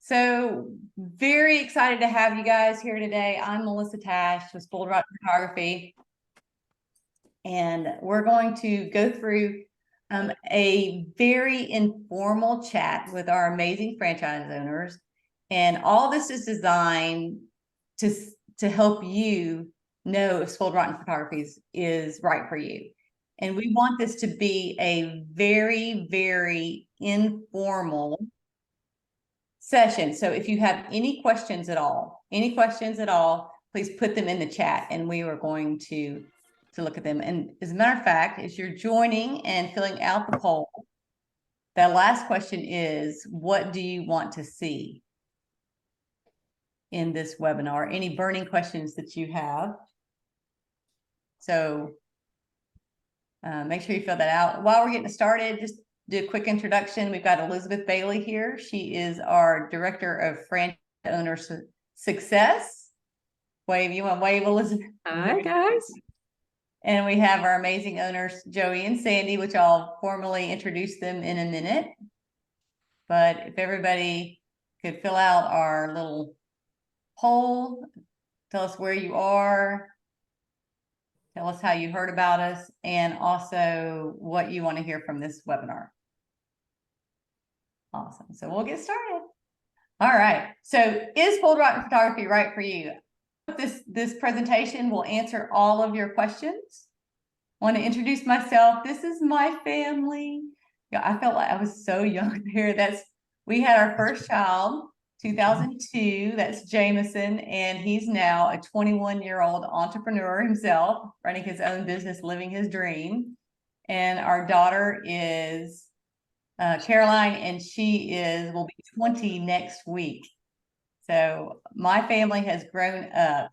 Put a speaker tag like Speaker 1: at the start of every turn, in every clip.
Speaker 1: So very excited to have you guys here today. I'm Melissa Tash with Bold Rock Photography, and we're going to go through a very informal chat with our amazing franchise owners. And all this is designed to help you know if Spoiled Rotten Photography is right for you. And we want this to be a very, very informal session. So if you have any questions at all, please put them in the chat and we are going to look at them. And as a matter of fact, as you're joining and filling out the poll, that last question is, what do you want to see in this webinar? Any burning questions that you have? So make sure you fill that out. While we're getting started, just do a quick introduction. We've got Elizabeth Bailey here. She is our Director of Franchise Owner Success. Wave, you want to wave, Elizabeth?
Speaker 2: Hi, guys.
Speaker 1: And we have our amazing owners, Joey and Sandi, which I'll formally introduce them in a minute. But if everybody could fill out our little poll, tell us where you are, tell us how you heard about us, and also what you want to hear from this webinar. Awesome. So we'll get started. All right. So is Bold Rock Photography right for you? This presentation will answer all of your questions. I want to introduce myself. This is my family. Yeah, I felt like I was so young there. We had our first child, 2002. That's Jameson, and he's now a 21-year-old entrepreneur himself, running his own business, living his dream. And our daughter is Caroline, and she will be 20 next week. So my family has grown up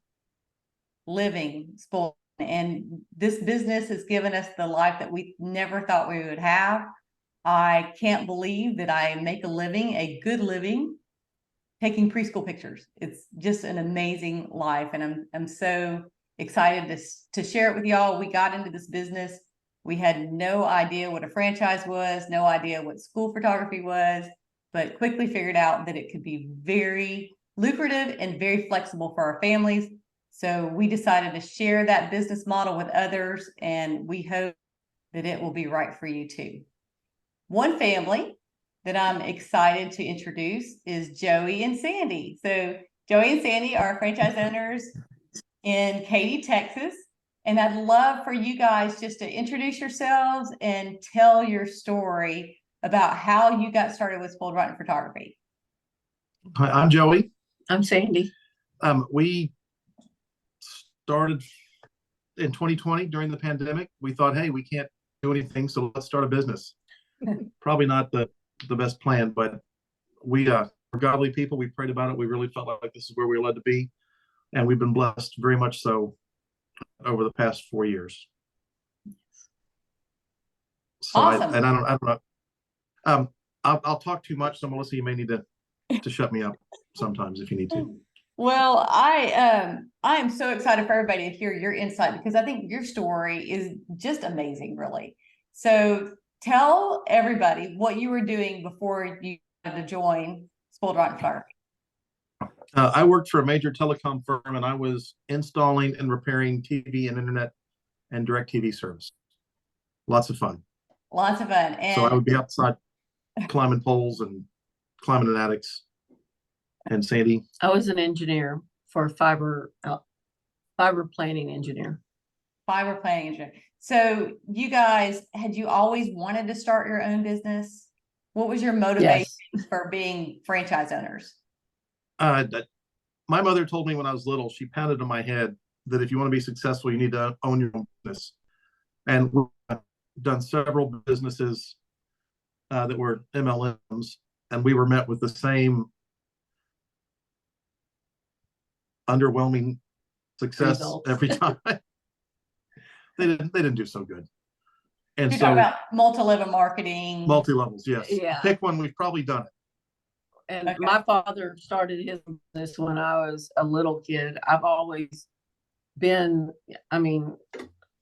Speaker 1: living spoiled, and this business has given us the life that we never thought we would have. I can't believe that I make a good living, taking preschool pictures. It's just an amazing life, and I'm so excited to share it with y'all. We got into this business. We had no idea what a franchise was, no idea what school photography was, but quickly figured out that it could be very lucrative and very flexible for our families. So we decided to share that business model with others, and we hope that it will be right for you too. One family that I'm excited to introduce is Joey and Sandi. So Joey and Sandi are franchise owners in Katy, Texas. And I'd love for you guys just to introduce yourselves and tell your story about how you got started with Spoiled Rotten Photography.
Speaker 3: Hi, I'm Joey.
Speaker 2: I'm Sandi.
Speaker 3: We started in 2020 during the pandemic. We thought, hey, we can't do anything, so let's start a business. Probably not the best plan, but we're godly people. We prayed about it. We really felt like this is where we were led to be. And we've been blessed very much so over the past 4 years. So
Speaker 1: awesome.
Speaker 3: I don't know. I'll talk too much, so Melissa, you may need to shut me up sometimes if you need to.
Speaker 1: Well, I am so excited for everybody to hear your insight, because I think your story is just amazing, really. So tell everybody what you were doing before you had to join Spoiled Rotten Photography.
Speaker 3: I worked for a major telecom firm, and I was installing and repairing TV and internet and direct TV service. Lots of fun.
Speaker 1: Lots of fun. And
Speaker 3: so I would be outside climbing poles and climbing in attics. And Sandi?
Speaker 2: I was an engineer for fiber planning engineer.
Speaker 1: Fiber planning engineer. So you guys, had you always wanted to start your own business? What was your motivation for being franchise owners?
Speaker 3: My mother told me when I was little, she pounded on my head that if you want to be successful, you need to own your own business. And we've done several businesses that were MLMs, and we were met with the same underwhelming success results every time. They didn't do so good. And
Speaker 1: you're talking about multi-level marketing.
Speaker 3: Multi-levels, yes.
Speaker 2: Yeah.
Speaker 3: Pick one, we've probably done it.
Speaker 2: And okay. My father started his business when I was a little kid. I've always been,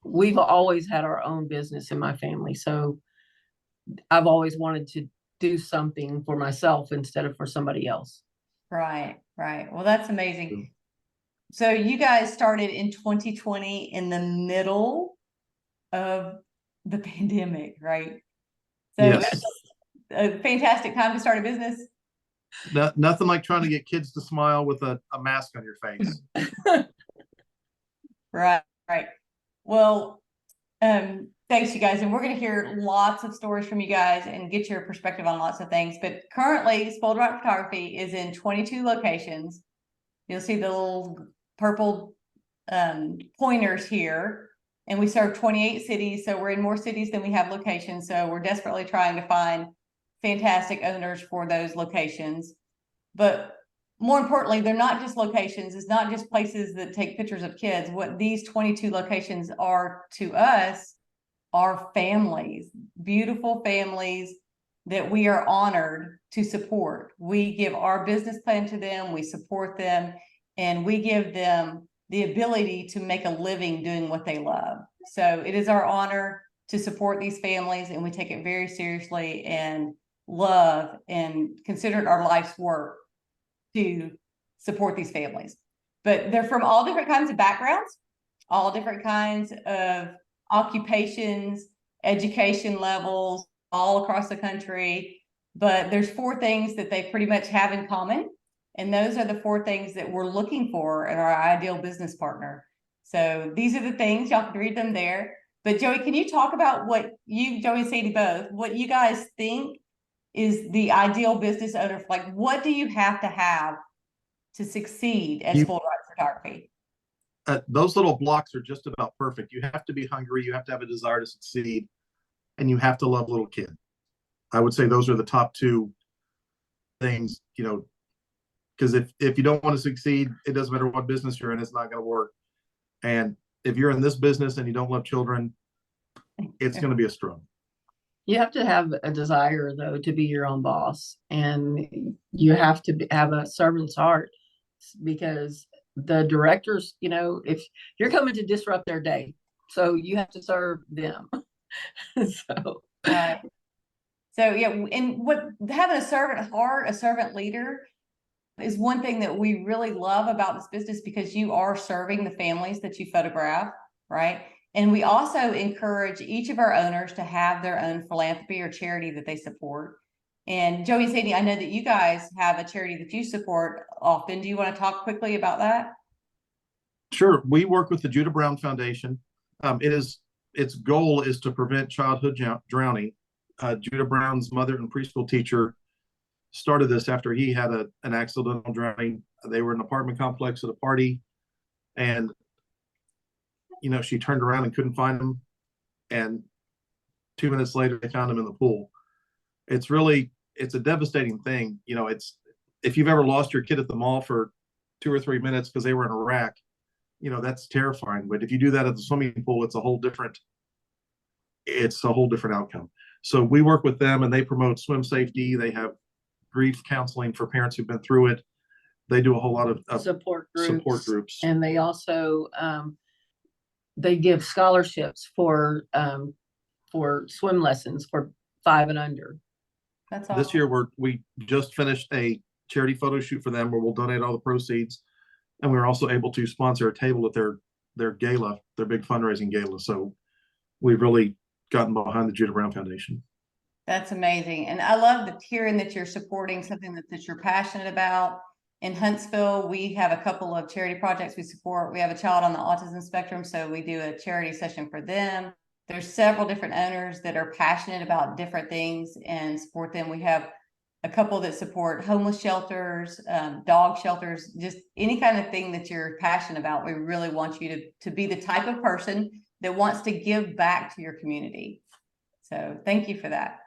Speaker 2: we've always had our own business in my family. So I've always wanted to do something for myself instead of for somebody else.
Speaker 1: Right, right. Well, that's amazing. So you guys started in 2020 in the middle of the pandemic, right? So
Speaker 3: Yes.
Speaker 1: it's a fantastic time to start a business.
Speaker 3: Nothing like trying to get kids to smile with a mask on your face.
Speaker 1: Right, right. Well, thanks you guys. And we're going to hear lots of stories from you guys and get your perspective on lots of things. But currently, Spoiled Rock Photography is in 22 locations. You'll see the little purple pointers here. And we serve 28 cities. So we're in more cities than we have locations. So we're desperately trying to find fantastic owners for those locations. But more importantly, they're not just locations. It's not just places that take pictures of kids. What these 22 locations are to us are families, beautiful families that we are honored to support. We give our business plan to them, we support them, and we give them the ability to make a living doing what they love. So it is our honor to support these families, and we take it very seriously and love and consider it our life's work to support these families. But they're from all different kinds of backgrounds, all different kinds of occupations, education levels, all across the country. But there's 4 things that they pretty much have in common. And those are the 4 things that we're looking for in our ideal business partner. So these are the things, y'all can read them there. But Joey, can you talk about what you, Joey and Sandi both, what you guys think is the ideal business owner? Like, what do you have to succeed as Full Ride Photography?
Speaker 3: Those little blocks are just about perfect. You have to be hungry, you have to have a desire to succeed, and you have to love little kids. I would say those are the top 2 things, because if you don't want to succeed, it doesn't matter what business you're in, it's not going to work. And if you're in this business and you don't love children, it's going to be a struggle.
Speaker 2: You have to have a desire, though, to be your own boss, and you have to have a servant's heart, because the directors, if you're coming to disrupt their day, so you have to serve them. So,
Speaker 1: right. So yeah, and what having a servant heart, a servant leader, is one thing that we really love about this business, because you are serving the families that you photograph, right? And we also encourage each of our owners to have their own philanthropy or charity that they support. And Joey and Sandi, I know that you guys have a charity that you support often. Do you want to talk quickly about that?
Speaker 3: Sure. We work with the Judah Brown Foundation. Its goal is to prevent childhood drowning. Judah Brown's mother and preschool teacher started this after he had an accidental drowning. They were in an apartment complex at a party, and she turned around and couldn't find him, and 2 minutes later they found him in the pool. It's a devastating thing. It's, if you've ever lost your kid at the mall for 2 or 3 minutes because they were in a rack, that's terrifying. But if you do that at the swimming pool, it's a whole different outcome. So we work with them, and they promote swim safety. They have grief counseling for parents who've been through it. They do a whole lot of
Speaker 2: support groups.
Speaker 3: And
Speaker 2: they also they give scholarships for swim lessons for 5 and under.
Speaker 1: That's awesome.
Speaker 3: This year we just finished a charity photo shoot for them where we'll donate all the proceeds, and we were also able to sponsor a table at their gala, their big fundraising gala. So we've really gotten behind the Judah Brown Foundation.
Speaker 1: That's amazing. And I love hearing that you're supporting something that you're passionate about. In Huntsville, we have a couple of charity projects we support. We have a child on the autism spectrum, so we do a charity session for them. There's several different owners that are passionate about different things and support them. We have a couple that support homeless shelters, dog shelters, just any kind of thing that you're passionate about. We really want you to be the type of person that wants to give back to your community. So thank you for that.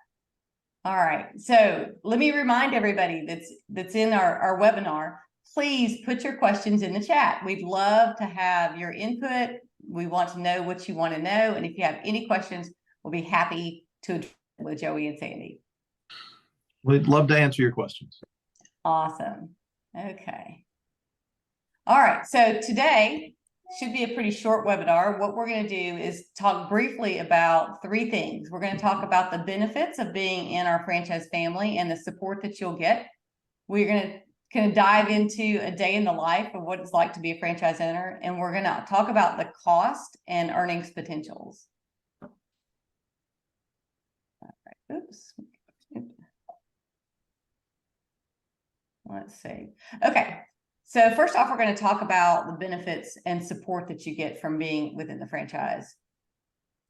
Speaker 1: All right, so let me remind everybody that's in our webinar, please put your questions in the chat. We'd love to have your input. We want to know what you want to know. And if you have any questions, we'll be happy to address with Joey and Sandi.
Speaker 3: We'd love to answer your questions.
Speaker 1: Awesome. Okay. All right, so today should be a pretty short webinar. What we're going to do is talk briefly about 3 things. We're going to talk about the benefits of being in our franchise family and the support that you'll get. We're going to gonna dive into a day in the life of what it's like to be a franchise owner, and we're gonna talk about the cost and earnings potentials. All right, oops. Let's see. Okay, so first off, we're going to talk about the benefits and support that you get from being within the franchise.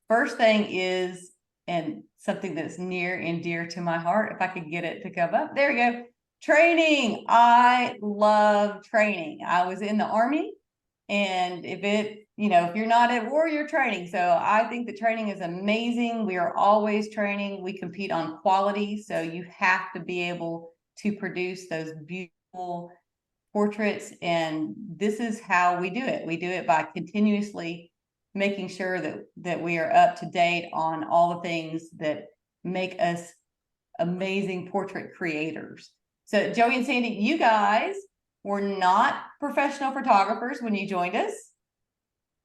Speaker 1: First thing is, and something that's near and dear to my heart, if I could get it to come up. There we go. Training. I love training. I was in the Army, and if you're not at war, you're training. So I think the training is amazing. We are always training. We compete on quality. So you have to be able to produce those beautiful portraits. And this is how we do it. We do it by continuously making sure that we are up to date on all the things that make us amazing portrait creators. So Joey and Sandi, you guys were not professional photographers when you joined us.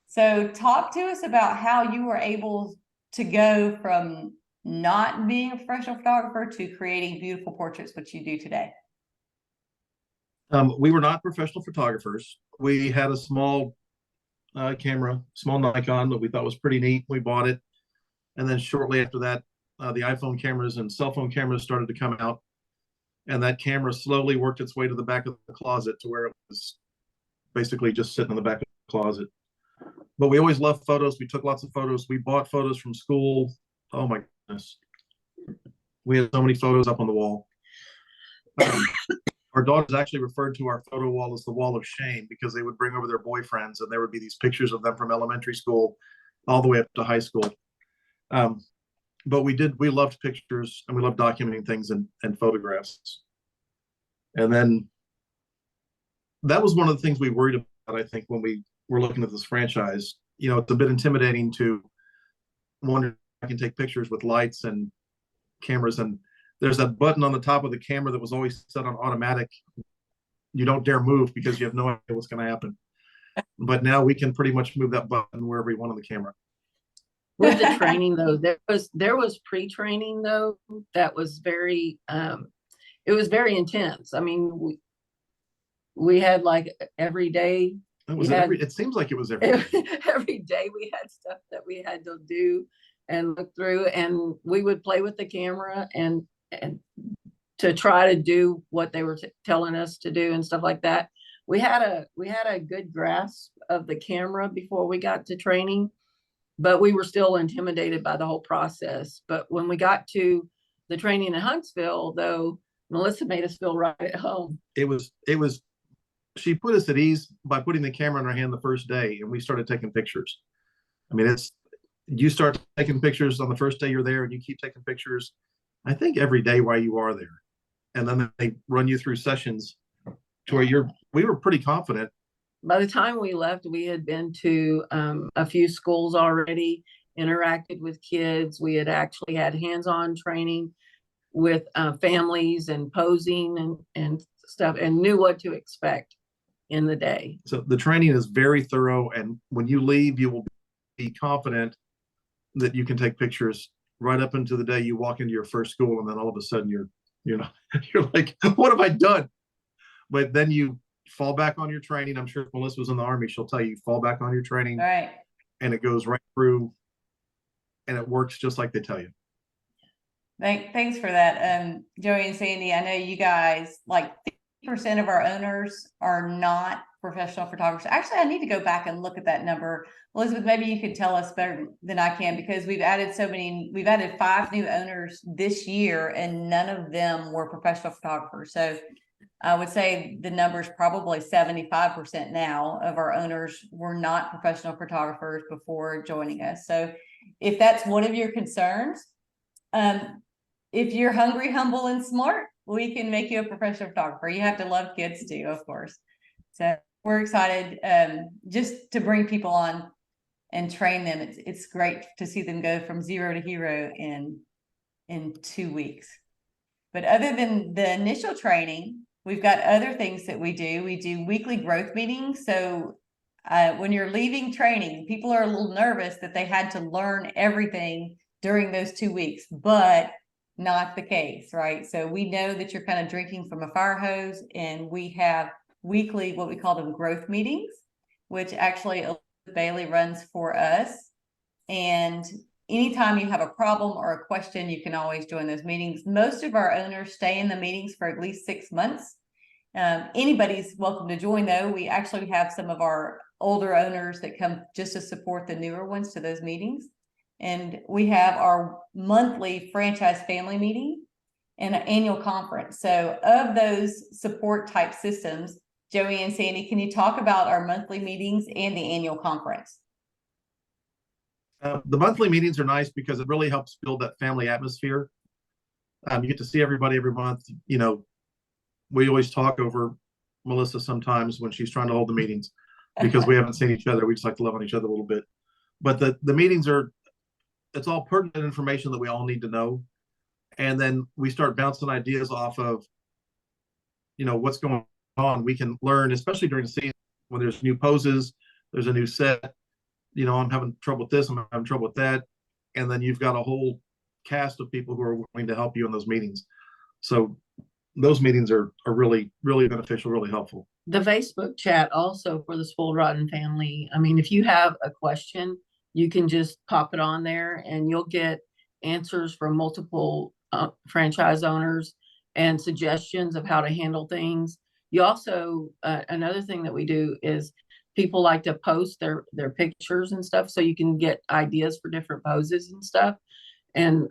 Speaker 1: So talk to us about how you were able to go from not being a professional photographer to creating beautiful portraits, which you do today.
Speaker 3: We were not professional photographers. We had a small camera, small Nikon that we thought was pretty neat. We bought it. And then shortly after that, the iPhone cameras and cell phone cameras started to come out. And that camera slowly worked its way to the back of the closet to where it was basically just sitting in the back of the closet. But we always loved photos. We took lots of photos. We bought photos from school. Oh my goodness. We had so many photos up on the wall. Our daughters actually referred to our photo wall as the wall of shame, because they would bring over their boyfriends and there would be these pictures of them from elementary school all the way up to high school. But we loved pictures and we loved documenting things and photographs. And then that was one of the things we worried about, I think, when we were looking at this franchise. It's a bit intimidating to wonder if I can take pictures with lights and cameras, and there's that button on the top of the camera that was always set on automatic. You don't dare move because you have no idea what's going to happen. But now we can pretty much move that button wherever we want on the camera.
Speaker 2: With the training though, there was pre-training though that was very it was very intense. I mean, we had like every day.
Speaker 3: It seems like it was every day.
Speaker 2: Every day we had stuff that we had to do and look through, and we would play with the camera and to try to do what they were telling us to do and stuff like that. We had a good grasp of the camera before we got to training, but we were still intimidated by the whole process. But when we got to the training in Huntsville, though, Melissa made us feel right at home.
Speaker 3: She put us at ease by putting the camera in our hand the first day, and we started taking pictures. I mean, you start taking pictures on the first day you're there, and you keep taking pictures, I think, every day while you are there. And then they run you through sessions to where we were pretty confident.
Speaker 2: By the time we left, we had been to a few schools already, interacted with kids. We had actually had hands-on training with families and posing and stuff, and knew what to expect in the day.
Speaker 3: So the training is very thorough, and when you leave, you will be confident that you can take pictures right up into the day you walk into your first school, and then all of a sudden you're like, what have I done? But then you fall back on your training. I'm sure if Melissa was in the Army, she'll tell you, fall back on your training,
Speaker 1: right? And
Speaker 3: it goes right through, and it works just like they tell you.
Speaker 1: Thanks for that, Joey and Sandi. I know you guys, like 50% of our owners are not professional photographers. Actually, I need to go back and look at that number. Elizabeth, maybe you could tell us better than I can, because we've added 5 new owners this year, and none of them were professional photographers. So I would say the number is probably 75% now of our owners were not professional photographers before joining us. So if that's one of your concerns, if you're hungry, humble, and smart, we can make you a professional photographer. You have to love kids too, of course. So we're excited just to bring people on and train them. It's great to see them go from zero to hero in 2 weeks. But other than the initial training, we've got other things that we do. We do weekly growth meetings. So when you're leaving training, people are a little nervous that they had to learn everything during those 2 weeks, but not the case, right? So we know that you're kind of drinking from a fire hose, and we have weekly, what we call them, growth meetings, which actually Elizabeth Bailey runs for us. And anytime you have a problem or a question, you can always join those meetings. Most of our owners stay in the meetings for at least 6 months. Anybody's welcome to join, though. We actually have some of our older owners that come just to support the newer ones to those meetings. And we have our monthly franchise family meeting and an annual conference. So of those support type systems, Joey and Sandi, can you talk about our monthly meetings and the annual conference?
Speaker 3: The monthly meetings are nice because it really helps build that family atmosphere. You get to see everybody every month. You know, we always talk over Melissa sometimes when she's trying to hold the meetings because we haven't seen each other. We just like to love on each other a little bit. But the meetings are, it's all pertinent information that we all need to know. And then we start bouncing ideas off of, you know, what's going on. We can learn, especially during the season when there's new poses, there's a new set. You know, I'm having trouble with this, I'm having trouble with that. And then you've got a whole cast of people who are willing to help you in those meetings. So those meetings are really, really beneficial, really helpful.
Speaker 2: The Facebook chat also for the Spoiled Rotten family. I mean, if you have a question, you can just pop it on there and you'll get answers from multiple franchise owners and suggestions of how to handle things. You also, another thing that we do is people like to post their pictures and stuff, so you can get ideas for different poses and stuff, and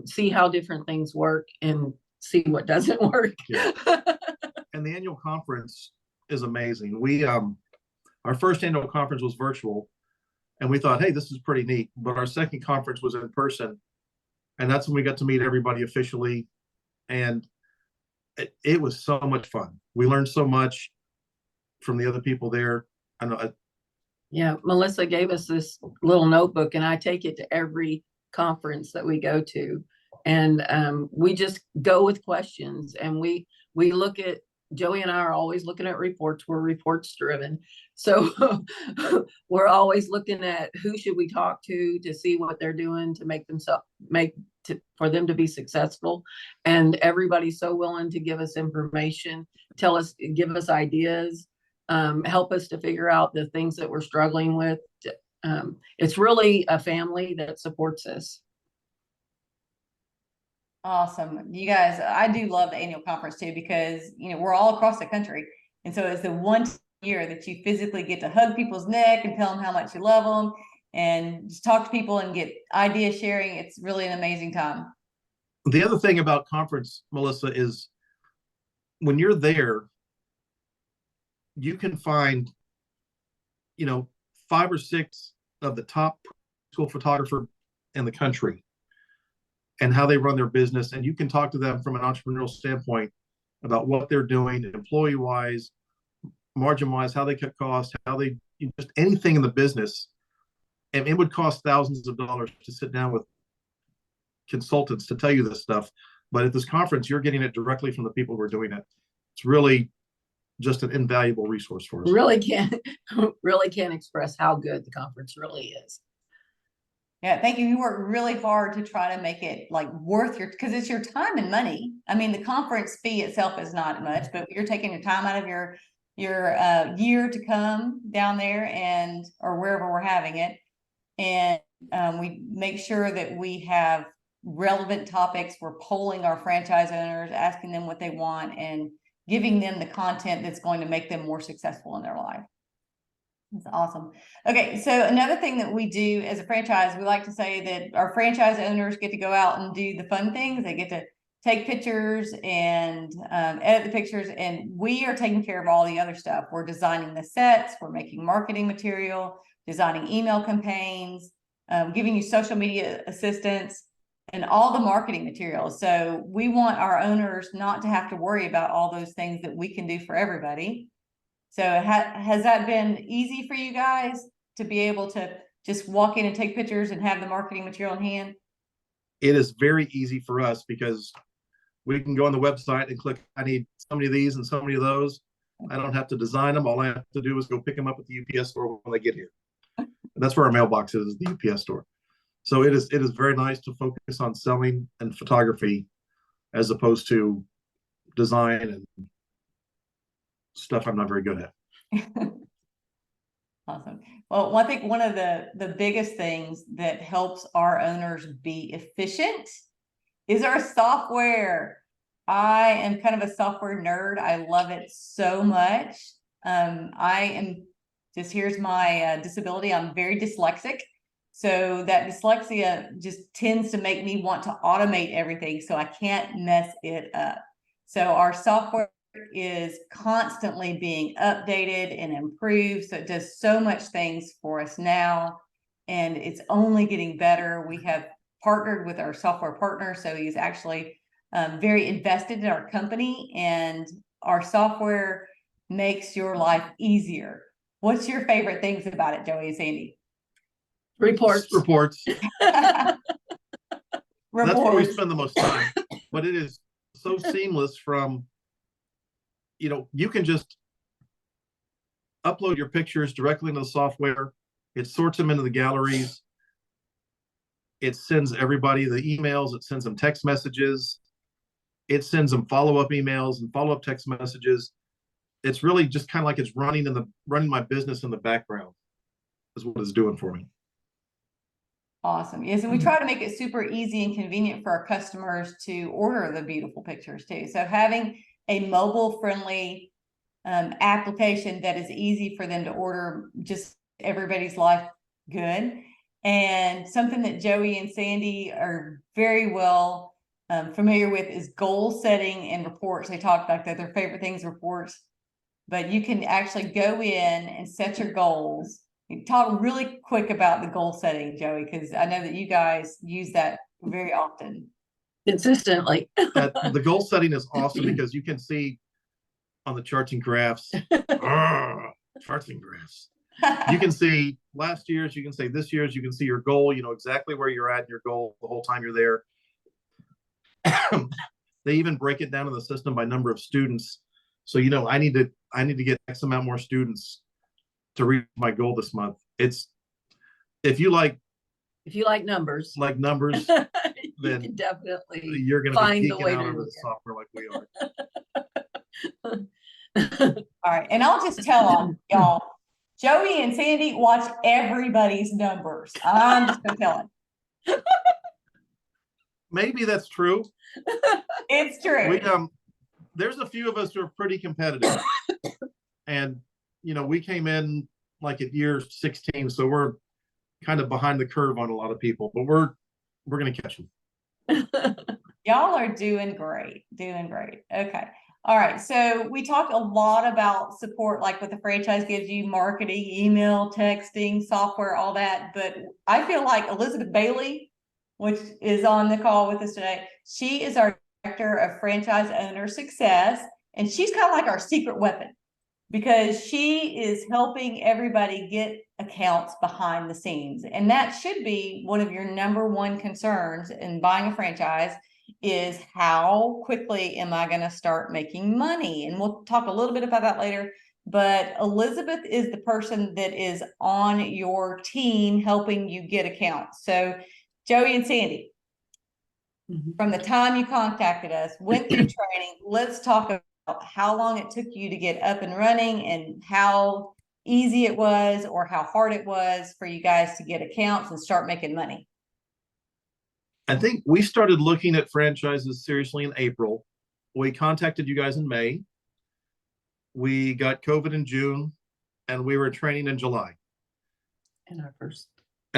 Speaker 2: see how different things work and see what doesn't work.
Speaker 3: Yeah. And the annual conference is amazing. We our first annual conference was virtual, and we thought, hey, this is pretty neat. But our second conference was in person, and that's when we got to meet everybody officially, and it was so much fun. We learned so much from the other people there. I know.
Speaker 2: Yeah, Melissa gave us this little notebook, and I take it to every conference that we go to, and we just go with questions, and we look at, Joey and I are always looking at reports. We're reports driven, so we're always looking at who should we talk to see what they're doing to make themselves for them to be successful. And everybody's so willing to give us information, give us ideas, help us to figure out the things that we're struggling with. It's really a family that supports us.
Speaker 1: Awesome. You guys, I do love the annual conference too, because, you know, we're all across the country. And so it's the one year that you physically get to hug people's neck and tell them how much you love them and just talk to people and get idea sharing. It's really an amazing time.
Speaker 3: The other thing about conference, Melissa, is when you're there, you can find, you know, 5 or 6 of the top school photographer in the country and how they run their business. And you can talk to them from an entrepreneurial standpoint about what they're doing, employee wise, margin wise, how they cut costs, how they just anything in the business. And it would cost thousands of dollars to sit down with consultants to tell you this stuff. But at this conference, you're getting it directly from the people who are doing it. It's really just an invaluable resource for us.
Speaker 2: Really can't express how good the conference really is.
Speaker 1: Yeah, thank you. You work really hard to try to make it like worth because it's your time and money. I mean, the conference fee itself is not much, but you're taking your time out of your year to come down there or wherever we're having it. And we make sure that we have relevant topics. We're polling our franchise owners, asking them what they want and giving them the content that's going to make them more successful in their life. That's awesome. Okay, so another thing that we do as a franchise, we like to say that our franchise owners get to go out and do the fun things. They get to take pictures and edit the pictures, and we are taking care of all the other stuff. We're designing the sets, we're making marketing material, designing email campaigns, giving you social media assistance, and all the marketing materials. So we want our owners not to have to worry about all those things that we can do for everybody. So has that been easy for you guys to be able to just walk in and take pictures and have the marketing material in hand?
Speaker 3: It is very easy for us because we can go on the website and click, I need so many of these and so many of those. I don't have to design them. All I have to do is go pick them up at the UPS store when they get here. And that's where our mailbox is, the UPS store. So it is very nice to focus on selling and photography as opposed to design and stuff I'm not very good at.
Speaker 1: Awesome. Well, I think one of the biggest things that helps our owners be efficient is our software. I am kind of a software nerd. I love it so much. I am just, here's my disability. I'm very dyslexic. So that dyslexia just tends to make me want to automate everything, so I can't mess it up. So our software is constantly being updated and improved. So it does so much things for us now, and it's only getting better. We have partnered with our software partner, so he's actually very invested in our company, and our software makes your life easier. What's your favorite things about it, Joey and Sandi?
Speaker 2: Reports.
Speaker 3: That's where we spend the most time, but it is so seamless. From, you can just upload your pictures directly into the software. It sorts them into the galleries. It sends everybody the emails. It sends them text messages. It sends them follow-up emails and follow-up text messages. It's really just kind of like it's running my business in the background is what it's doing for me.
Speaker 1: Awesome. Yes, and we try to make it super easy and convenient for our customers to order the beautiful pictures too. So having a mobile-friendly application that is easy for them to order just everybody's life good. And something that Joey and Sandi are very well familiar with is goal setting and reports. They talk about that their favorite things, reports, but you can actually go in and set your goals. Talk really quick about the goal setting, Joey, because I know that you guys use that very often.
Speaker 2: Consistently.
Speaker 3: The goal setting is awesome because you can see on the charts and graphs, charts and graphs. You can see last year's, you can say this year's, you can see your goal, exactly where you're at in your goal the whole time you're there. They even break it down in the system by number of students. So, I need to get X amount more students to reach my goal this month. If you like
Speaker 2: numbers,
Speaker 3: then
Speaker 2: you can definitely
Speaker 3: you're going to
Speaker 2: find
Speaker 3: be
Speaker 2: the
Speaker 3: geeking
Speaker 2: way
Speaker 3: out
Speaker 2: to
Speaker 3: over
Speaker 2: do
Speaker 3: the software like we are.
Speaker 1: All right, and I'll just tell them, y'all, Joey and Sandi watch everybody's numbers. I'm just gonna tell them.
Speaker 3: Maybe that's true.
Speaker 1: It's true.
Speaker 3: There's a few of us who are pretty competitive, and we came in like at year 16, so we're kind of behind the curve on a lot of people, but we're gonna catch them.
Speaker 1: Y'all are doing great. Okay. All right. So we talked a lot about support, like what the franchise gives you, marketing, email, texting, software, all that. But I feel like Elizabeth Bailey, which is on the call with us today, she is our director of franchise owner success. And she's kind of like our secret weapon, because she is helping everybody get accounts behind the scenes. And that should be one of your number one concerns in buying a franchise, is how quickly am I going to start making money? And we'll talk a little bit about that later. But Elizabeth is the person that is on your team helping you get accounts. So Joey and Sandi, from the time you contacted us, went through training, let's talk about how long it took you to get up and running and how easy it was or how hard it was for you guys to get accounts and start making money.
Speaker 3: I think we started looking at franchises seriously in April. We contacted you guys in May. We got COVID in June, and we were training in July.
Speaker 2: And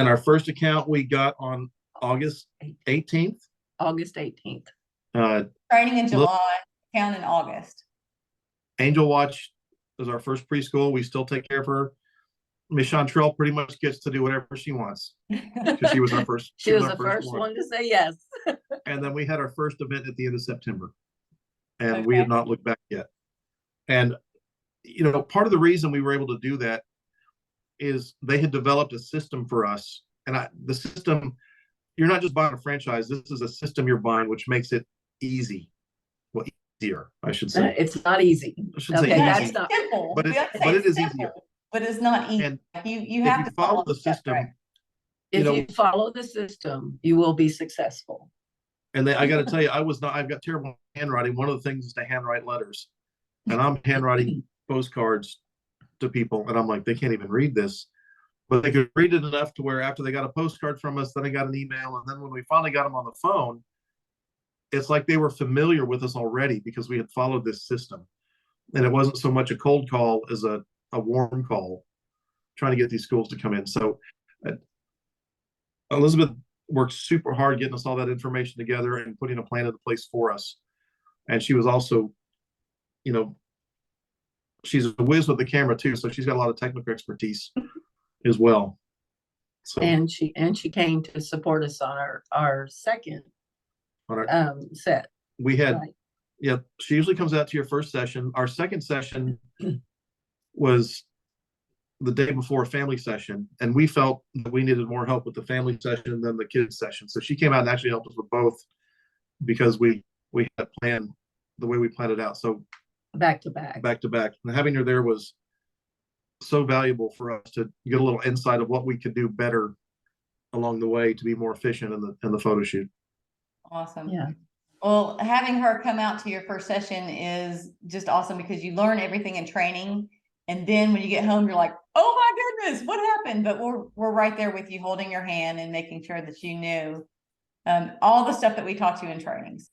Speaker 3: our first account we got on August 18th.
Speaker 2: August 18th.
Speaker 1: Training in July, account in August.
Speaker 3: Angel Watch is our first preschool. We still take care of her. Miss Chantrell pretty much gets to do whatever she wants, because she was our first.
Speaker 2: She was the first one to say yes.
Speaker 3: And then we had our first event at the end of September, and we have not looked back yet. And part of the reason we were able to do that is they had developed a system for us, and the system. You're not just buying a franchise. This is a system you're buying, which makes it easy. Well, easier, I should say.
Speaker 2: It's not easy.
Speaker 3: I should say easy.
Speaker 1: That's not simple,
Speaker 3: but it is easier.
Speaker 1: But it's not easy.
Speaker 3: And
Speaker 1: you have to
Speaker 3: follow the system.
Speaker 1: Right.
Speaker 2: If
Speaker 3: know,
Speaker 2: you follow the system, you will be successful.
Speaker 3: and I got to tell you, I've got terrible handwriting. One of the things is to handwrite letters, and I'm handwriting postcards to people, and I'm like, they can't even read this, but they could read it enough to where after they got a postcard from us, then they got an email, and then when we finally got them on the phone, it's like they were familiar with us already because we had followed this system, and it wasn't so much a cold call as a warm call, trying to get these schools to come in. So Elizabeth worked super hard getting us all that information together and putting a plan into place for us. And she was also, you know, she's a whiz with the camera too, so she's got a lot of technical expertise as well. So
Speaker 2: And she came to support us on our second
Speaker 3: on our,
Speaker 2: set.
Speaker 3: we had,
Speaker 2: Right.
Speaker 3: yeah, she usually comes out to your first session. Our second session was the day before a family session, and we felt that we needed more help with the family session than the kids session. So she came out and actually helped us with both because we had planned the way we planned it out. So
Speaker 2: Back to back.
Speaker 3: And having her there was so valuable for us to get a little insight of what we could do better along the way to be more efficient in the photo shoot.
Speaker 1: Awesome.
Speaker 2: Yeah.
Speaker 1: Well, having her come out to your first session is just awesome because you learn everything in training. And then when you get home, you're like, oh my goodness, what happened? But we're right there with you, holding your hand and making sure that you knew all the stuff that we taught you in trainings.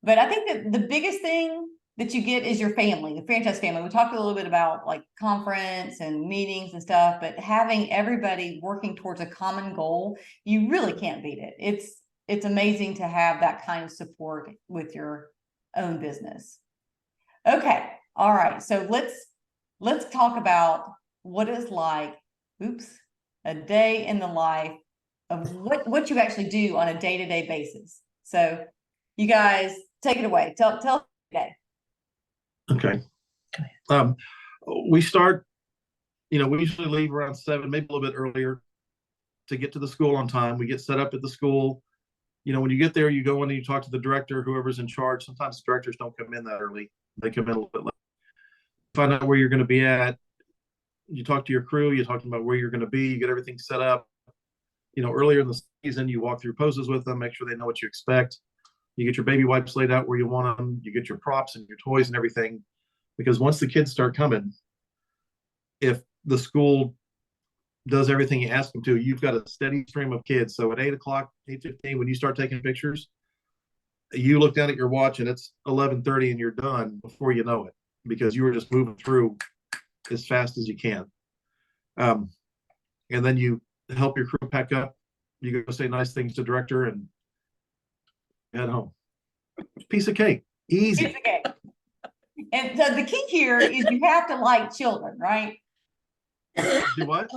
Speaker 1: But I think that the biggest thing that you get is your family, the franchise family. We talked a little bit about like conference and meetings and stuff, but having everybody working towards a common goal, you really can't beat it. It's amazing to have that kind of support with your own business. Okay. All right. So let's talk about what is like, a day in the life of what you actually do on a day-to-day basis. So you guys take it away. Tell today.
Speaker 3: Okay. We start, we usually leave around 7, maybe a little bit earlier to get to the school on time. We get set up at the school. When you get there, you go in and you talk to the director, whoever's in charge. Sometimes the directors don't come in that early. They come in a little bit late. Find out where you're going to be at. You talk to your crew. You talk about where you're going to be. You get everything set up. Earlier in the season, you walk through poses with them, make sure they know what you expect. You get your baby wipes laid out where you want them. You get your props and your toys and everything. Because once the kids start coming, if the school does everything you ask them to, you've got a steady stream of kids. So at 8 o'clock, 8:15, when you start taking pictures, you look down at your watch and it's 11:30 and you're done before you know it, because you were just moving through as fast as you can. And then you help your crew pack up. You go say nice things to director and head home. Piece of cake. Easy.
Speaker 1: Piece of cake. And so the key here is you have to like children, right?
Speaker 3: Do what?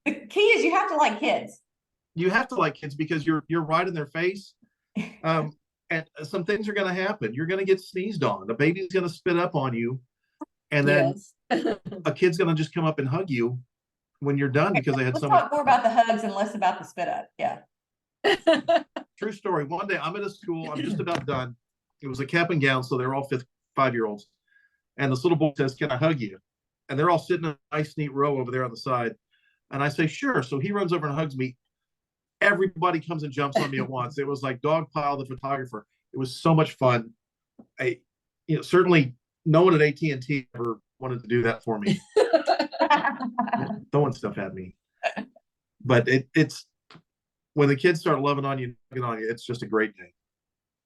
Speaker 1: The key is you have to like kids.
Speaker 3: You have to like kids because you're right in their face. And some things are going to happen. You're going to get sneezed on. A baby's going to spit up on you. And then a kid's going to just come up and hug you when you're done because they had so much.
Speaker 1: Let's talk more about the hugs and less about the spit up. Yeah.
Speaker 3: True story. One day I'm at a school. I'm just about done. It was a cap and gown. So they're all 5-year-olds. And this little boy says, "Can I hug you?" And they're all sitting in a nice, neat row over there on the side. And I say, "Sure." So he runs over and hugs me. Everybody comes and jumps on me at once. It was like Dogpile, the photographer. It was so much fun. Certainly no one at AT&T ever wanted to do that for me. Throwing stuff at me. But it's when the kids start loving on you, it's just a great day.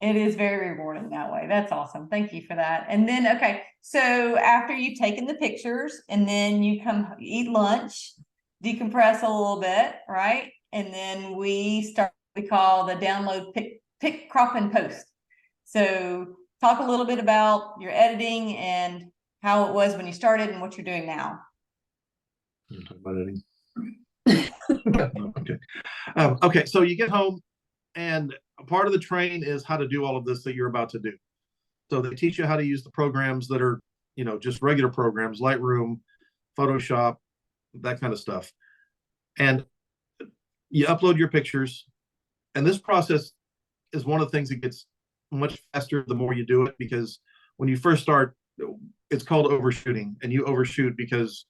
Speaker 1: It is very rewarding that way. That's awesome. Thank you for that. And then, okay, so after you've taken the pictures and then you come eat lunch, decompress a little bit, right? And then we start what we call the download, pick, crop, and post. So talk a little bit about your editing and how it was when you started and what you're doing now.
Speaker 3: You talk about editing? Okay. Okay, so you get home and part of the training is how to do all of this that you're about to do. So they teach you how to use the programs that are, just regular programs, Lightroom, Photoshop, that kind of stuff. And you upload your pictures. And this process is one of the things that gets much faster the more you do it, because when you first start, it's called overshooting, and you overshoot because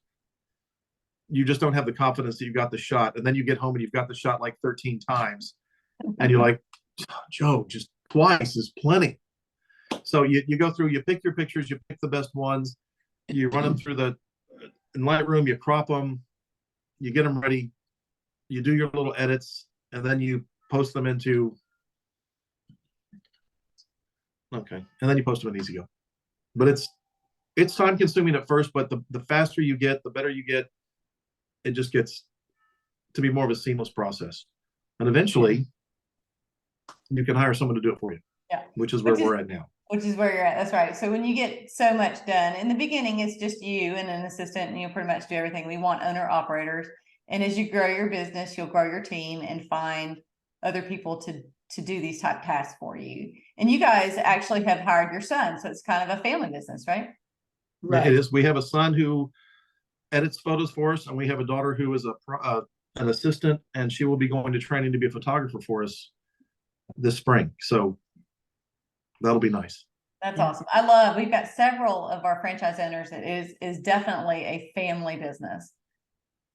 Speaker 3: you just don't have the confidence that you got the shot. And then you get home and you've got the shot like 13 times. And you're like, Joe, just twice is plenty. So you go through, you pick your pictures, you pick the best ones, you run them through the in Lightroom, you crop them, you get them ready, you do your little edits, and then you post them into, okay, and then you post them in EasyGo. But it's time consuming at first, but the faster you get, the better you get. It just gets to be more of a seamless process. And eventually you can hire someone to do it for you.
Speaker 1: Yeah.
Speaker 3: Which is where we're at now.
Speaker 1: Which is where you're at. That's right. So when you get so much done, in the beginning, it's just you and an assistant, and you pretty much do everything. We want owner operators. And as you grow your business, you'll grow your team and find other people to do these type tasks for you. And you guys actually have hired your son. So it's kind of a family business, right?
Speaker 2: Right.
Speaker 3: It is. We have a son who edits photos for us, and we have a daughter who is an assistant, and she will be going to training to be a photographer for us this spring. So that'll be nice.
Speaker 1: That's awesome. We've got several of our franchise owners that is definitely a family business.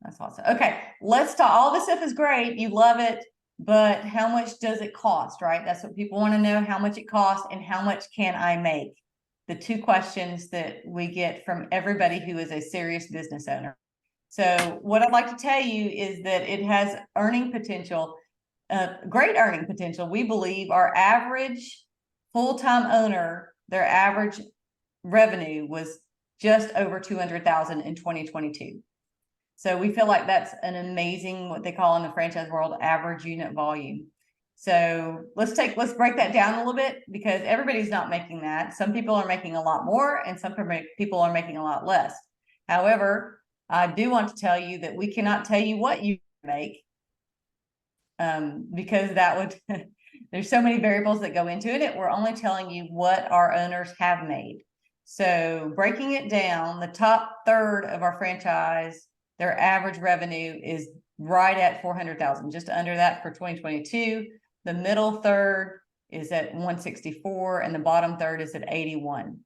Speaker 1: That's awesome. Okay, let's talk. All this stuff is great. You love it, but how much does it cost, right? That's what people want to know, how much it costs and how much can I make? The two questions that we get from everybody who is a serious business owner. So what I'd like to tell you is that it has earning potential, great earning potential. We believe our average full-time owner, their average revenue was just over 200,000 in 2022. So we feel like that's an amazing, what they call in the franchise world, average unit volume. So let's break that down a little bit, because everybody's not making that. Some people are making a lot more and some people are making a lot less. However, I do want to tell you that we cannot tell you what you make, because that would, there's so many variables that go into it. We're only telling you what our owners have made. So breaking it down, the top third of our franchise, their average revenue is right at 400,000, just under that for 2022. The middle third is at 164 and the bottom third is at 81.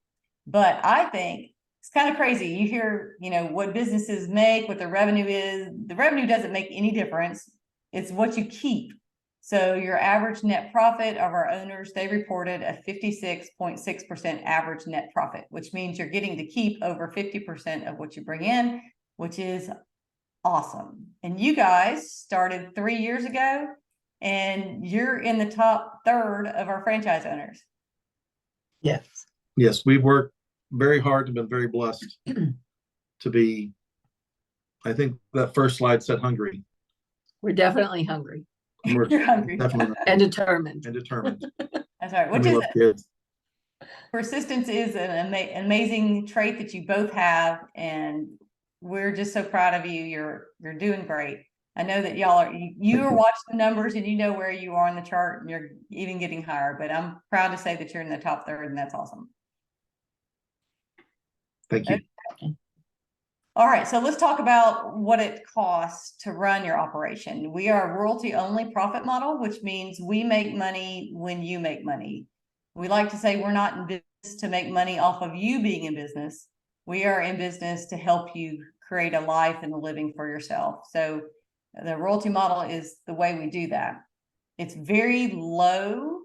Speaker 1: But I think it's kind of crazy. You hear, what businesses make, what their revenue is. The revenue doesn't make any difference. It's what you keep. So your average net profit of our owners, they reported a 56.6% average net profit, which means you're getting to keep over 50% of what you bring in, which is awesome. And you guys started 3 years ago, and you're in the top third of our franchise owners.
Speaker 2: Yes.
Speaker 3: Yes, we've worked very hard and been very blessed to be, I think that first slide said hungry.
Speaker 2: We're definitely hungry.
Speaker 1: You're hungry.
Speaker 3: Definitely
Speaker 2: And determined.
Speaker 3: and determined.
Speaker 1: That's right.
Speaker 3: And
Speaker 1: Which
Speaker 3: we
Speaker 1: is
Speaker 3: love kids.
Speaker 1: persistence is an amazing trait that you both have, and we're just so proud of you. You're doing great. I know that y'all are watching the numbers and you know where you are on the chart, and you're even getting higher, but I'm proud to say that you're in the top third, and that's awesome.
Speaker 3: Thank you.
Speaker 1: Okay. All right, so let's talk about what it costs to run your operation. We are a royalty only profit model, which means we make money when you make money. We like to say we're not in business to make money off of you being in business. We are in business to help you create a life and a living for yourself. So the royalty model is the way we do that. It's very low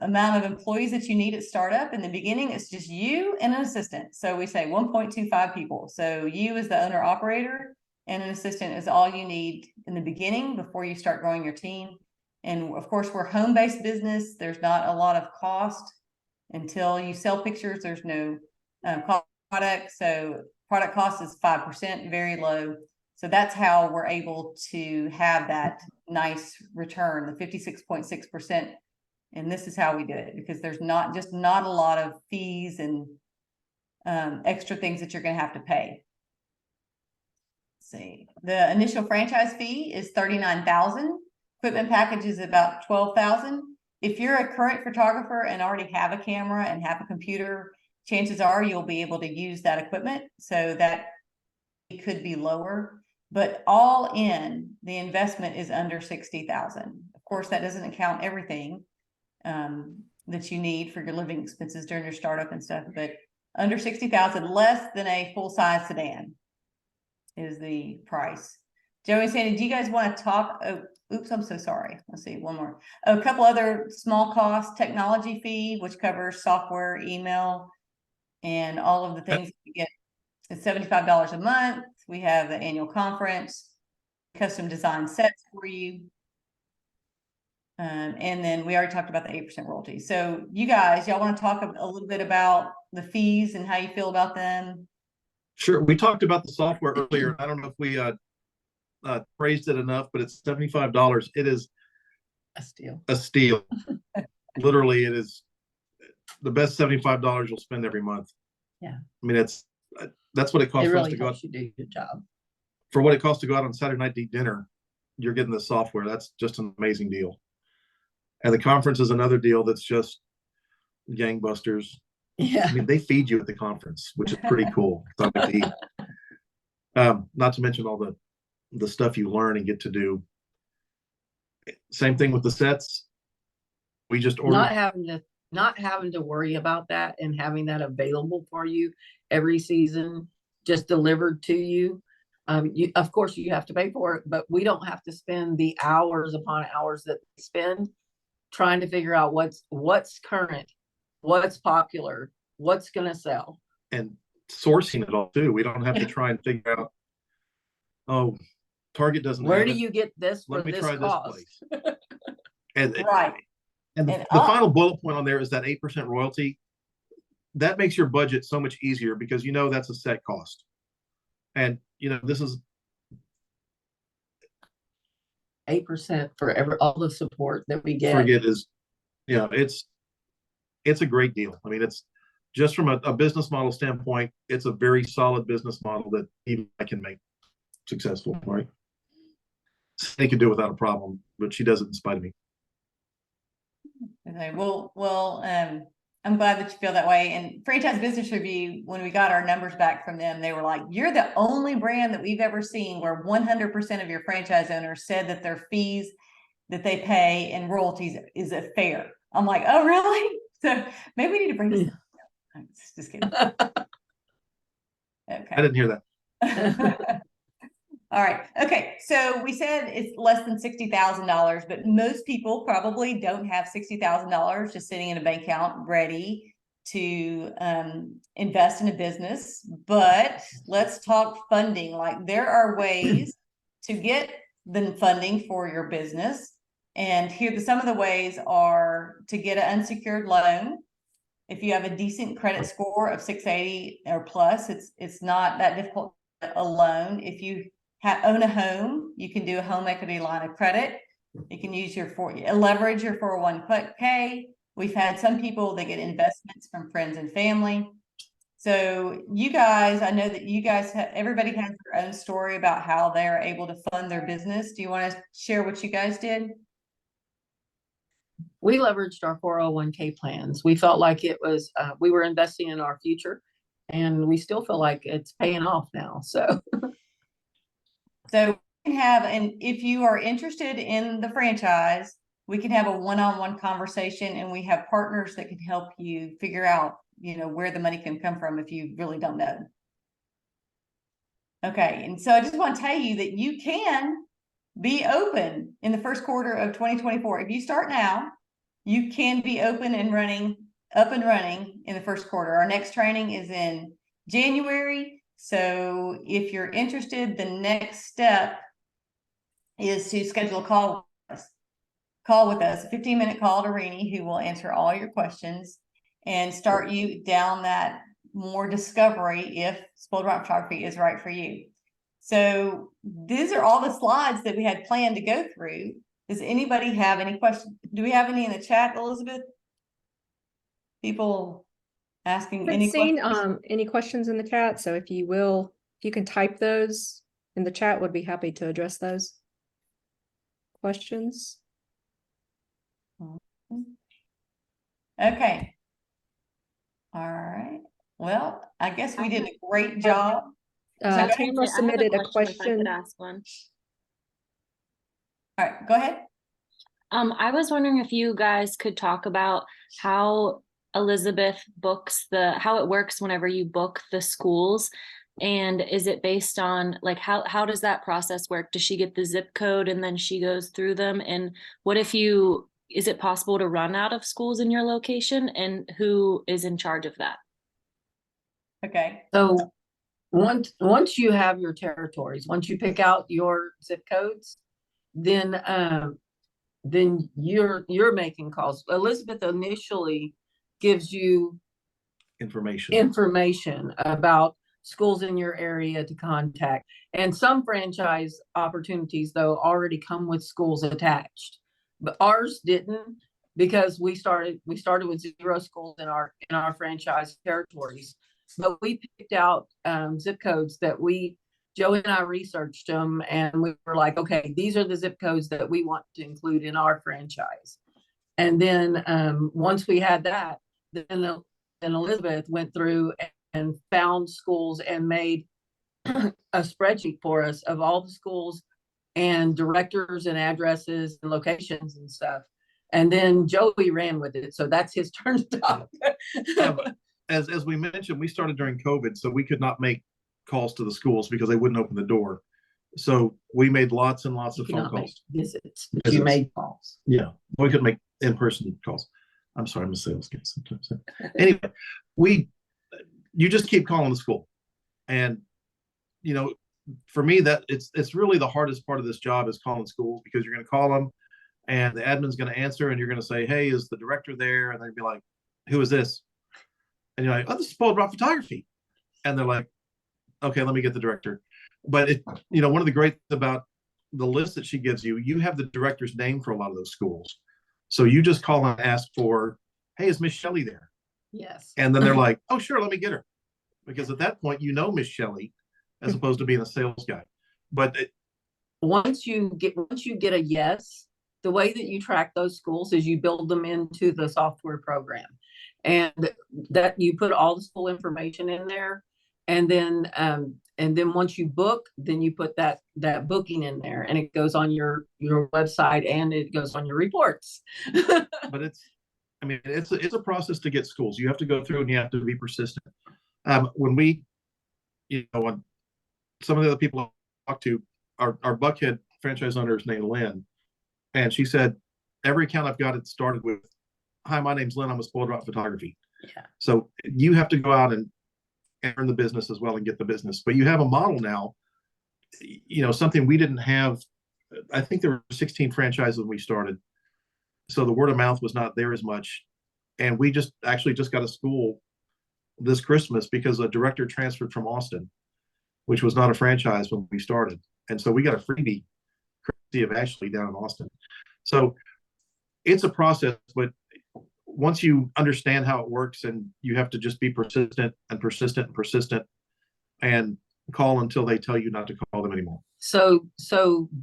Speaker 1: amount of employees that you need at startup. In the beginning, it's just you and an assistant. So we say 1.25 people. So you as the owner operator and an assistant is all you need in the beginning before you start growing your team. And of course, we're home-based business. There's not a lot of cost until you sell pictures. There's no product. So product cost is 5%, very low. So that's how we're able to have that nice return, the 56.6%. And this is how we do it, because there's not a lot of fees and extra things that you're going to have to pay. Let's see, the initial franchise fee is $39,000. Equipment package is about $12,000. If you're a current photographer and already have a camera and have a computer, chances are you'll be able to use that equipment. So that it could be lower, but all in, the investment is under $60,000. Of course, that doesn't account everything that you need for your living expenses during your startup and stuff, but under $60,000, less than a full-size sedan. is the price. Joey and Sandi, do you guys want to talk? Oh, oops, I'm so sorry. Let's see, one more. A couple other small costs, technology fee, which covers software, email, and all of the things we get. It's $75 a month. We have the annual conference, custom design sets for you. And then we already talked about the 8% royalty. So you guys, y'all want to talk a little bit about the fees and how you feel about them?
Speaker 3: Sure. We talked about the software earlier. I don't know if we praised it enough, but it's $75. It is
Speaker 2: A steal.
Speaker 3: a steal. Literally, it is the best $75 you'll spend every month.
Speaker 2: Yeah.
Speaker 3: I mean, that's what it costs
Speaker 2: It
Speaker 3: for us
Speaker 2: really
Speaker 3: to go out.
Speaker 2: helps you do your job.
Speaker 3: For what it costs to go out on Saturday night to eat dinner, you're getting the software. That's just an amazing deal. And the conference is another deal that's just gangbusters.
Speaker 2: Yeah.
Speaker 3: I mean, they feed you at the conference, which is pretty cool. Something to eat. Not to mention all the stuff you learn and get to do. Same thing with the sets. We just ordered.
Speaker 2: Not having to worry about that and having that available for you every season, just delivered to you. Of course you have to pay for it, but we don't have to spend the hours upon hours that we spend trying to figure out what's current, what's popular, what's going to sell,
Speaker 3: and sourcing it all too. We don't have to try and figure out, oh, Target doesn't
Speaker 2: where
Speaker 3: have
Speaker 2: do
Speaker 3: it.
Speaker 2: you get this for
Speaker 3: Let me
Speaker 2: this
Speaker 3: try
Speaker 2: cost?
Speaker 3: this place. And
Speaker 1: Right.
Speaker 3: And the final bullet point on there is that 8% royalty. That makes your budget so much easier because you know that's a set cost. And you know, this is
Speaker 2: 8% for all the support that we get.
Speaker 3: forget is, you know, it's a great deal. I mean, it's just from a business model standpoint, it's a very solid business model that even I can make successful, right? They can do it without a problem, but she does it in spite of me.
Speaker 1: Okay, well, I'm glad that you feel that way. And Franchise Business Review, when we got our numbers back from them, they were like, you're the only brand that we've ever seen where 100% of your franchise owners said that their fees that they pay and royalties is a fair. I'm like, oh, really? So maybe we need to bring this up. I'm just kidding.
Speaker 3: I
Speaker 1: Okay.
Speaker 3: didn't hear that.
Speaker 1: All right. Okay. So we said it's less than $60,000, but most people probably don't have $60,000 just sitting in a bank account ready to invest in a business. But let's talk funding. Like there are ways to get the funding for your business. And here, some of the ways are to get an unsecured loan. If you have a decent credit score of 680 or plus, it's not that difficult to get a loan. If you own a home, you can do a home equity line of credit. You can use leverage your 401k. We've had some people that get investments from friends and family. So you guys, I know that you guys everybody has their own story about how they're able to fund their business. Do you want to share what you guys did?
Speaker 2: We leveraged our 401k plans. We felt like it was, we were investing in our future, and we still feel like it's paying off now. So
Speaker 1: we can have, and if you are interested in the franchise, we can have a one-on-one conversation, and we have partners that can help you figure out, where the money can come from if you really don't know. Okay. And so I just want to tell you that you can be open in the first quarter of 2024. If you start now, you can be up and running in the first quarter. Our next training is in January. So if you're interested, the next step is to schedule a call with us, a 15-minute call to Renee, who will answer all your questions and start you down that more discovery if spoiled rock photography is right for you. So these are all the slides that we had planned to go through. Does anybody have any questions? Do we have any in the chat, Elizabeth? People asking any questions?
Speaker 4: Any questions in the chat. So if you can type those in the chat, would be happy to address those questions.
Speaker 1: Okay. All right. Well, I guess we did a great job.
Speaker 4: Tamara submitted a question.
Speaker 5: If I could ask one.
Speaker 1: All right, go ahead.
Speaker 5: I was wondering if you guys could talk about how Elizabeth books how it works whenever you book the schools. And is it based on like how does that process work? Does she get the zip code and then she goes through them? And what if is it possible to run out of schools in your location, and who is in charge of that?
Speaker 1: Okay,
Speaker 2: So once you have your territories, once you pick out your zip codes, then you're making calls. Elizabeth initially gives you information about schools in your area to contact. And some franchise opportunities, though, already come with schools attached. But ours didn't, because we started with 0 schools in our franchise territories. But we picked out zip codes that Joey and I researched them, and we were like, okay, these are the zip codes that we want to include in our franchise. And then once we had that, then Elizabeth went through and found schools and made a spreadsheet for us of all the schools and directors and addresses and locations and stuff. And then Joey ran with it. So that's his turn to talk.
Speaker 3: As we mentioned, we started during COVID, so we could not make calls to the schools because they wouldn't open the door. So we made lots and lots of phone calls.
Speaker 2: Visits. You made calls.
Speaker 3: Yeah, we could make in-person calls. I'm sorry, I'm a sales guy sometimes. Anyway, you just keep calling the school. And, you know, for me, that it's really the hardest part of this job is calling schools, because you're going to call them and the admin's going to answer and you're going to say, hey, is the director there? And they'd be like, who is this? And you're like, oh, this is Spoiled Rock Photography. And they're like, okay, let me get the director. But one of the great things about the list that she gives you, you have the director's name for a lot of those schools. So you just call and ask for, hey, is Miss Shelley there?
Speaker 2: Yes.
Speaker 3: And then they're like, oh, sure, let me get her. Because at that point, Miss Shelley, as opposed to being a sales guy. But
Speaker 2: once you get a yes, the way that you track those schools is you build them into the software program. And that you put all the school information in there. And then once you book, then you put that booking in there, and it goes on your website and it goes on your reports.
Speaker 3: But it's a process to get schools. You have to go through and you have to be persistent. When some of the other people I talked to, our Buckhead franchise owner is named Lynn, and she said, every account I've got, it started with, hi, my name's Lynn, I'm a Spoiled Rock Photography.
Speaker 2: Yeah.
Speaker 3: So you have to go out and earn the business as well and get the business. But you have a model now, something we didn't have. I think there were 16 franchises when we started. So the word of mouth was not there as much. And we just got a school this Christmas because a director transferred from Austin, which was not a franchise when we started. And so we got a freebie courtesy of Ashley down in Austin. So it's a process, but once you understand how it works, and you have to just be persistent and call until they tell you not to call them anymore.
Speaker 2: So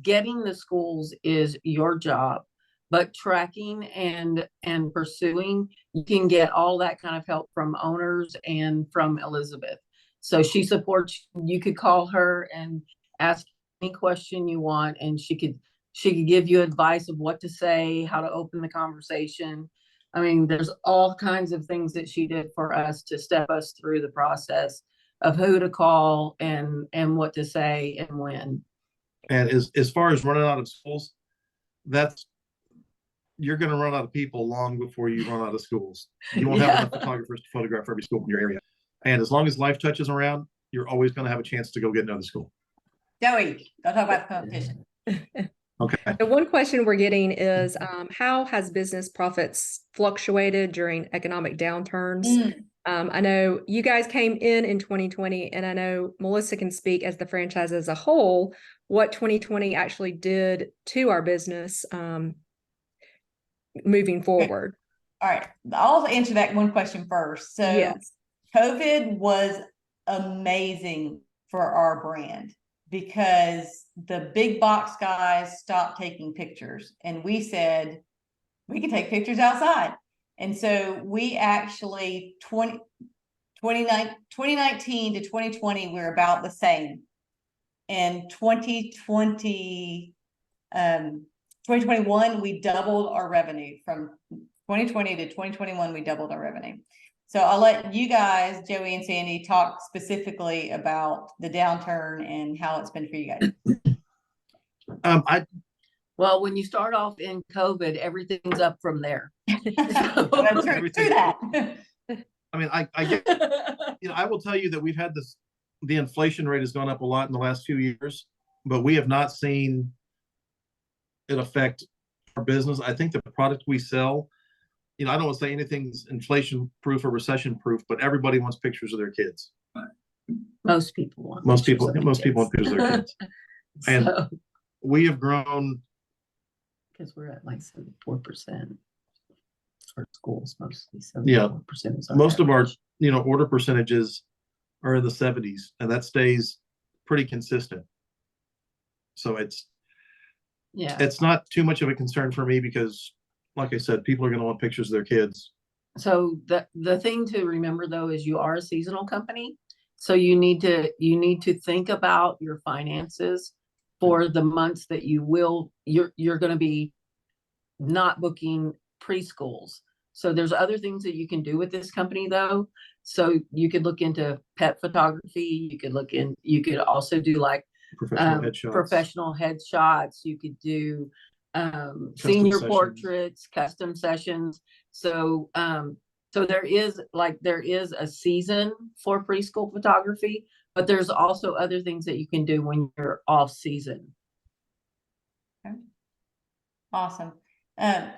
Speaker 2: getting the schools is your job, but tracking and pursuing, you can get all that kind of help from owners and from Elizabeth. So she supports. You could call her and ask any question you want, and she could give you advice of what to say, how to open the conversation. I mean, there's all kinds of things that she did for us to step us through the process of who to call and what to say and when.
Speaker 3: And as far as running out of schools, you're going to run out of people long before you run out of schools. You won't have enough photographers to photograph every school in your area. And as long as Life Touch is around, you're always going to have a chance to go get another school.
Speaker 1: Joey, don't talk about the competition.
Speaker 3: Okay.
Speaker 4: The one question we're getting is, how has business profits fluctuated during economic downturns? I know you guys came in 2020, and I know Melissa can speak as the franchise as a whole, what 2020 actually did to our business moving forward.
Speaker 1: All right, I'll answer that one question first. So
Speaker 4: yes.
Speaker 1: COVID was amazing for our brand, because the big box guys stopped taking pictures, and we said we can take pictures outside. And so we actually 2019 to 2020 we're about the same. And 2021 we doubled our revenue. From 2020 to 2021 we doubled our revenue. So I'll let you guys, Joey and Sandy, talk specifically about the downturn and how it's been for you guys.
Speaker 3: I
Speaker 2: Well, when you start off in COVID, everything's up from there.
Speaker 1: That's true,
Speaker 3: Everything-
Speaker 1: that.
Speaker 3: I mean, I get, I will tell you that we've had the inflation rate has gone up a lot in the last few years, but we have not seen it affect our business. I think the product we sell, I don't want to say anything's inflation proof or recession proof, but everybody wants pictures of their kids.
Speaker 2: Most people want.
Speaker 3: Most
Speaker 2: pictures
Speaker 3: people,
Speaker 2: of their
Speaker 3: most people
Speaker 2: kids.
Speaker 3: want pictures of their kids. And
Speaker 2: So,
Speaker 3: we have grown.
Speaker 2: because we're at like 74% for schools mostly.
Speaker 3: Yeah.
Speaker 2: 74% is
Speaker 3: Most of our,
Speaker 2: average.
Speaker 3: order percentages are in the 70s, and that stays pretty consistent. So it's not too much of a concern for me because, like I said, people are going to want pictures of their kids.
Speaker 2: So the thing to remember though is you are a seasonal company. So you need to think about your finances for the months that you're going to be not booking preschools. So there's other things that you can do with this company though. So you could look into pet photography. You could also do like professional headshots. You could do senior
Speaker 3: sessions.
Speaker 2: portraits, custom sessions. So there is a season for preschool photography, but there's also other things that you can do when you're off season.
Speaker 1: Okay. Awesome.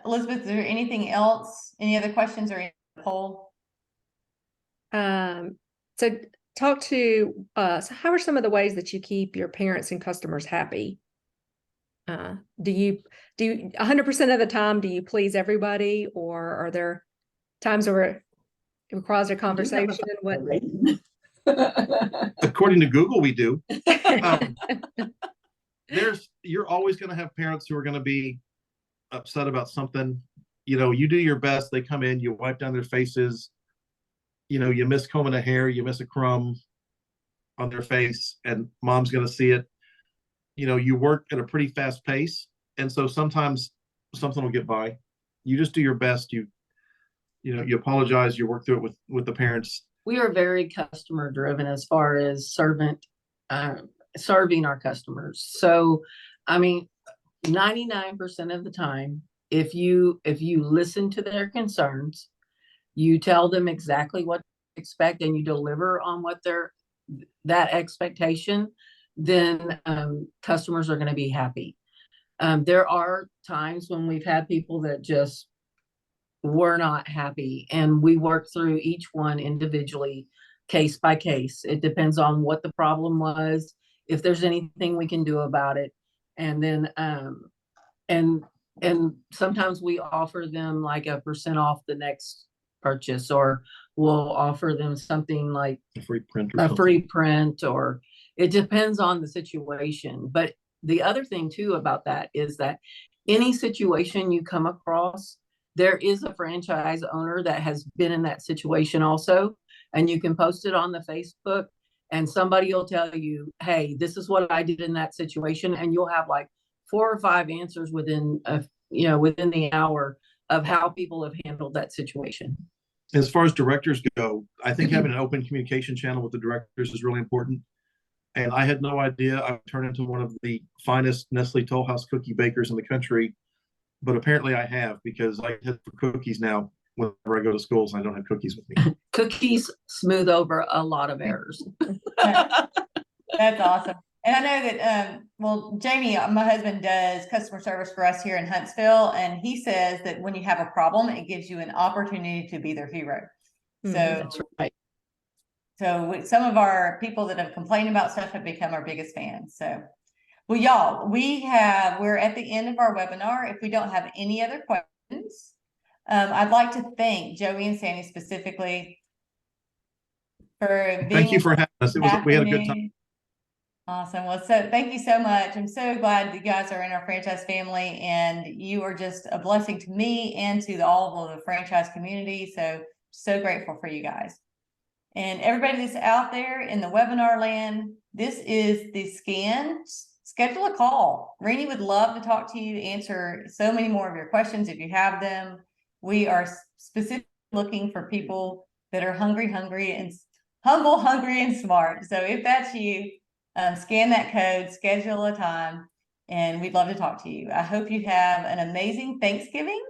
Speaker 1: Elizabeth, is there anything else? Any other questions or any poll?
Speaker 4: So talk to us. How are some of the ways that you keep your parents and customers happy? Do you 100% of the time, do you please everybody, or are there times where it requires a conversation?
Speaker 3: According to Google, we do. You're always going to have parents who are going to be upset about something. You do your best. They come in, you wipe down their faces. You miss combing a hair, you miss a crumb on their face, and mom's going to see it. You work at a pretty fast pace, and so sometimes something will get by. You just do your best. You apologize. You work through it with the parents.
Speaker 2: We are very customer driven as far as serving our customers. So, I mean, 99% of the time, if you listen to their concerns, you tell them exactly what to expect, and you deliver on that expectation, then customers are going to be happy. There are times when we've had people that just were not happy, and we work through each one individually, case by case. It depends on what the problem was, if there's anything we can do about it. And then and sometimes we offer them like a %, off the next purchase, or we'll offer them something like
Speaker 3: A free print,
Speaker 2: or it depends on the situation. But the other thing too about that is that any situation you come across, there is a franchise owner that has been in that situation also, and you can post it on the Facebook, and somebody will tell you, hey, this is what I did in that situation, and you'll have like 4 or 5 answers within the hour of how people have handled that situation.
Speaker 3: As far as directors go, I think having an open communication channel with the directors is really important. And I had no idea I would turn into one of the finest Nestle Toll House cookie bakers in the country, but apparently I have, because I head for cookies now whenever I go to schools and I don't have cookies with me.
Speaker 2: Cookies smooth over a lot of errors.
Speaker 1: That's awesome. And I know that, Jamie, my husband, does customer service for us here in Huntsville, and he says that when you have a problem, it gives you an opportunity to be their hero. So
Speaker 2: That's right.
Speaker 1: So some of our people that have complained about stuff have become our biggest fans. So, well, y'all, we're at the end of our webinar. If we don't have any other questions, I'd like to thank Joey and Sandi specifically for being.
Speaker 3: Thank you for having us. We had a good time.
Speaker 1: Awesome. Well, so thank you so much. I'm so glad you guys are in our franchise family, and you are just a blessing to me and to all of the franchise community. So grateful for you guys. And everybody that's out there in the webinar land, this is the scan. Schedule a call. Renee would love to talk to you, answer so many more of your questions if you have them. We are specifically looking for people that are hungry and humble, hungry and smart. So if that's you, scan that code, schedule a time, and we'd love to talk to you. I hope you have an amazing Thanksgiving,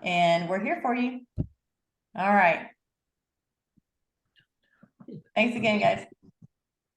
Speaker 1: and we're here for you. All right. Thanks again, guys.